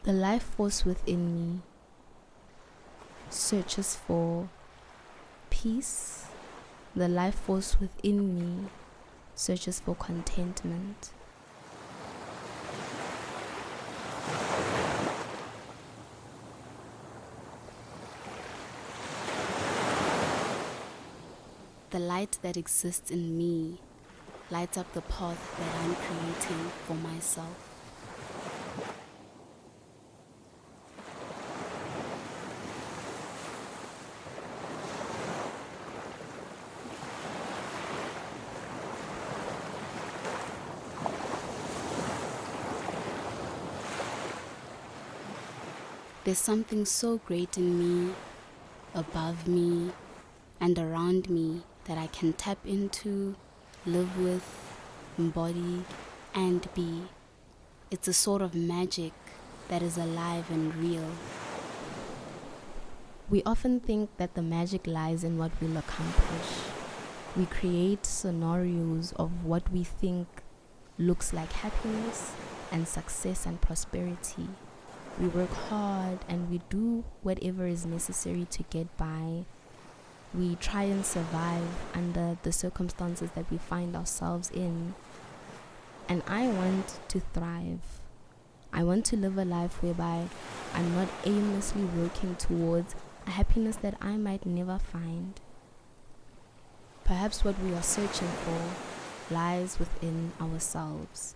The life force within me searches for peace. The life force within me searches for contentment. The light that exists in me lights up the path that I'm creating for myself. There's something so great in me, above me, and around me that I can tap into, live with, embody, and be. It's a sort of magic that is alive and real. We often think that the magic lies in what we'll accomplish. We create scenarios of what we think looks like happiness and success and prosperity. We work hard and we do whatever is necessary to get by. We try and survive under the circumstances that we find ourselves in. And I want to thrive. I want to live a life whereby I'm not aimlessly working towards a happiness that I might never find. Perhaps what we are searching for lies within ourselves.